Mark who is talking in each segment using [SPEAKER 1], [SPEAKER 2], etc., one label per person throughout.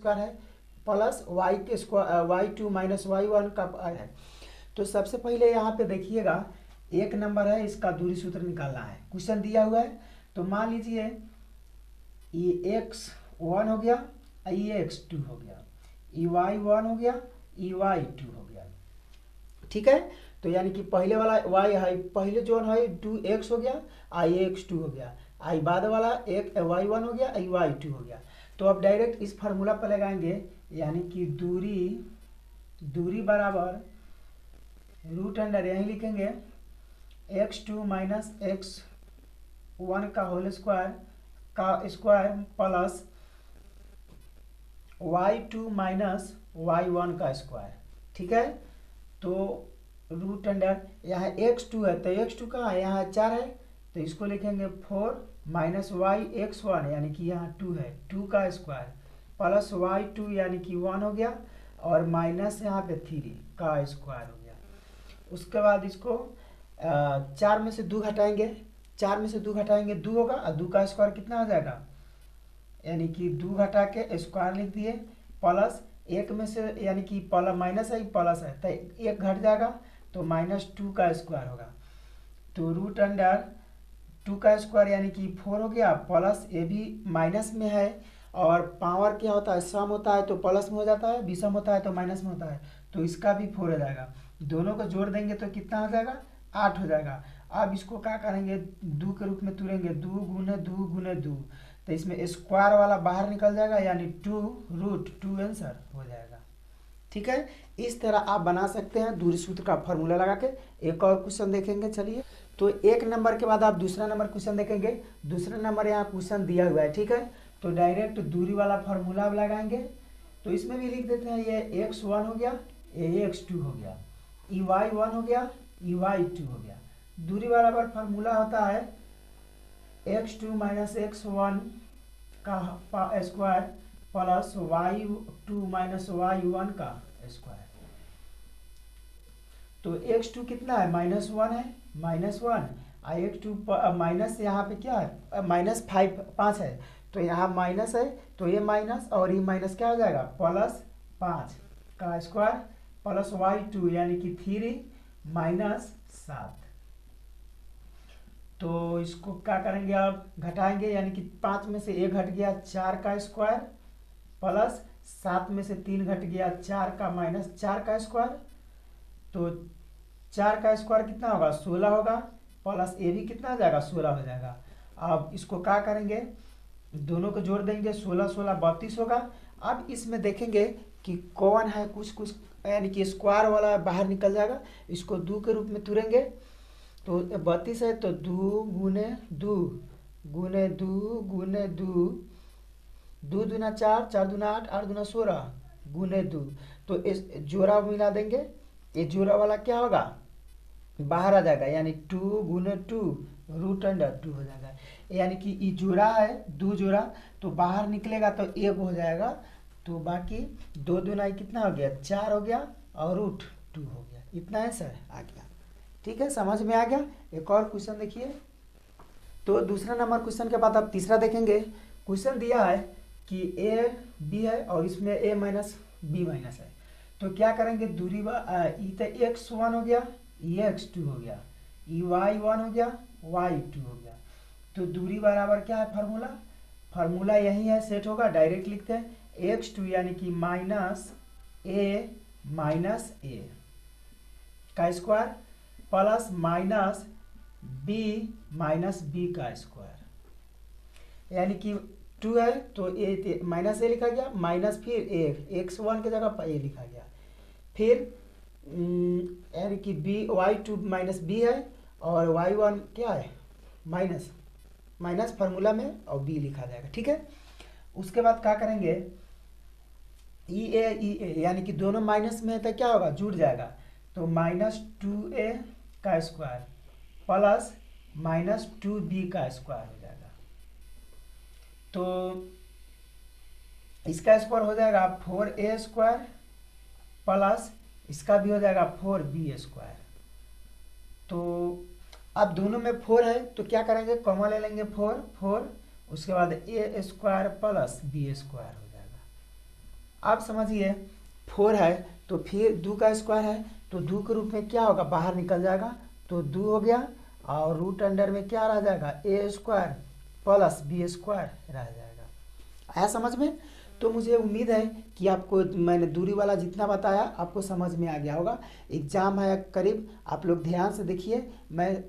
[SPEAKER 1] Square है plus Y के square y2 minus y1 का है। तो सबसे पहले यहाँ पे देखिएगा एक नंबर है, इसका दूरी सूत्र निकालना है। क्वेश्चन दिया हुआ है तो मान लीजिए ये x1 हो गया, ये x2 हो गया, ये y1 हो गया, ये y2 हो गया। ठीक है, तो यानी कि पहले वाला y है, पहले जो है 2x हो गया, आई x2 हो गया, आई बाद वाला एक y1 हो गया, आई y2 हो गया। तो अब डायरेक्ट इस फार्मूला पर लगाएंगे, यानी कि दूरी बराबर रूट अंडर यहीं लिखेंगे x2 माइनस x1 का whole square plus y2 minus y1 का स्क्वायर। ठीक है, तो रूट अंडर यहाँ x2 है तो x2 कहाँ है, यहाँ 4 है तो इसको लिखेंगे 4 माइनस y(x1) यानी कि यहाँ 2 है, 2 का स्क्वायर प्लस y2 यानी कि 1 हो गया और माइनस यहाँ पे 3 का स्क्वायर हो गया। उसके बाद इसको 4 में से 2 घटाएंगे, 4 में से 2 घटाएंगे 2 होगा और 2 का स्क्वायर कितना हो जाएगा, यानी कि 2 घटा के स्क्वायर लिख दिए प्लस 1 में से यानी कि माइनस है प्लस है तो 1 घट जाएगा तो -2 का स्क्वायर होगा। तो रूट अंडर 2 का स्क्वायर यानी कि 4 हो गया प्लस ये भी माइनस में है और पावर क्या होता है, सम होता है तो प्लस में हो जाता है, विषम होता है तो माइनस में होता है, तो इसका भी 4 हो जाएगा। दोनों को जोड़ देंगे तो कितना हो जाएगा, 8 हो जाएगा। अब इसको क्या करेंगे, 2 के रूप में तुरेंगे, 2 गुने 2 गुने 2 तो इसमें स्क्वायर वाला बाहर निकल जाएगा यानी 2√2 आंसर हो जाएगा। ठीक है, इस तरह आप बना सकते हैं दूरी सूत्र का फॉर्मूला लगा के। एक और क्वेश्चन देखेंगे, चलिए। तो एक नंबर के बाद आप दूसरा नंबर क्वेश्चन देखेंगे। दूसरा नंबर यहाँ क्वेश्चन दिया हुआ है, ठीक है, तो डायरेक्ट दूरी वाला फॉर्मूला लगाएंगे। तो इसमें भी लिख देते हैं ये x1 हो गया, ये x2 हो गया, ये y1 हो गया, ये y2 हो गया। दूरी बराबर फार्मूला होता है x2 माइनस x1 का square plus y2 minus y1 का स्क्वायर। तो x2 कितना है, -1 है, -1 x2 माइनस यहाँ पे क्या है, -5 है तो यहाँ माइनस है तो ये माइनस और ये माइनस क्या हो जाएगा, +5 का स्क्वायर प्लस y2 यानी कि 3 माइनस 7। तो इसको क्या करेंगे, आप घटाएंगे यानी कि 5 में से 1 घट गया 4 का स्क्वायर प्लस 7 में से 3 घट गया 4 का माइनस 4 का स्क्वायर। तो 4 का स्क्वायर कितना होगा, 16 होगा प्लस ये भी कितना हो जाएगा, 16 हो जाएगा। अब इसको क्या करेंगे, दोनों को जोड़ देंगे, 16 16 32 होगा। अब इसमें देखेंगे कि कौन है, कुछ यानी कि स्क्वायर वाला बाहर निकल जाएगा, इसको 2 के रूप में तुरेंगे तो 32 है तो 2 गुने 2 गुने 2 गुने 2, 2 दूना 4, 4 दूना 8, 8 दूना 16 गुने 2। तो इस जोड़ा मिला देंगे, ये जोड़ा वाला क्या होगा, बाहर आ जाएगा यानी 2 गुने 2 रूट अंडर 2 हो जाएगा। यानी कि ये जोड़ा है 2 जोड़ा तो बाहर निकलेगा तो 1 हो जाएगा, तो बाकी 2 दूना कितना हो गया, 4 हो गया और रूट 2 हो गया। इतना आंसर आ गया। ठीक है, समझ में आ गया। एक और क्वेश्चन देखिए। तो दूसरा नंबर क्वेश्चन के बाद आप तीसरा देखेंगे। क्वेश्चन दिया है कि a b है और इसमें a माइनस b माइनस है। तो क्या करेंगे, दूरी ये x1 हो गया, ये x2 हो गया, ये y1 हो गया, y2 हो गया। तो दूरी बराबर क्या है, फार्मूला यही है, सेट होगा, डायरेक्ट लिखते हैं x2 यानी कि -a का स्क्वायर प्लस -b का स्क्वायर। यानी कि 2 है तो ए माइनस ए लिखा गया, माइनस फिर ए x1 की जगह पर ए लिखा गया, फिर यानी कि y2 माइनस b है और y1 क्या है, माइनस फार्मूला में और b लिखा जाएगा। ठीक है, उसके बाद क्या करेंगे, e यानी कि दोनों माइनस में है तो क्या होगा, जुड़ जाएगा, तो -2a का स्क्वायर प्लस -2b का स्क्वायर हो जाएगा। तो इसका स्क्वायर हो जाएगा 4a स्क्वायर प्लस इसका भी हो जाएगा 4b स्क्वायर। तो अब दोनों में 4 है तो क्या करेंगे, कॉमन ले लेंगे 4, उसके बाद a square plus b square हो जाएगा। अब समझिए 4 है तो फिर 2 का स्क्वायर है तो 2 के रूप में क्या होगा, बाहर निकल जाएगा तो 2 हो गया, और रूट अंडर में क्या रह जाएगा, ए स्क्वायर प्लस बी स्क्वायर रह जाएगा। आया समझ में? तो मुझे उम्मीद है कि आपको मैंने दूरी वाला जितना बताया आपको समझ में आ गया होगा। एग्जाम है करीब, आप लोग ध्यान से देखिए, मैं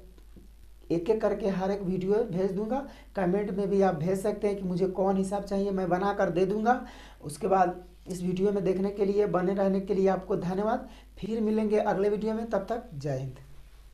[SPEAKER 1] एक एक करके हर एक वीडियो भेज दूंगा। कमेंट में भी आप भेज सकते हैं कि मुझे कौन हिसाब चाहिए, मैं बना कर दे दूंगा। उसके बाद इस वीडियो में देखने के लिए, बने रहने के लिए आपको धन्यवाद। फिर मिलेंगे अगले वीडियो में, तब तक जय हिंद।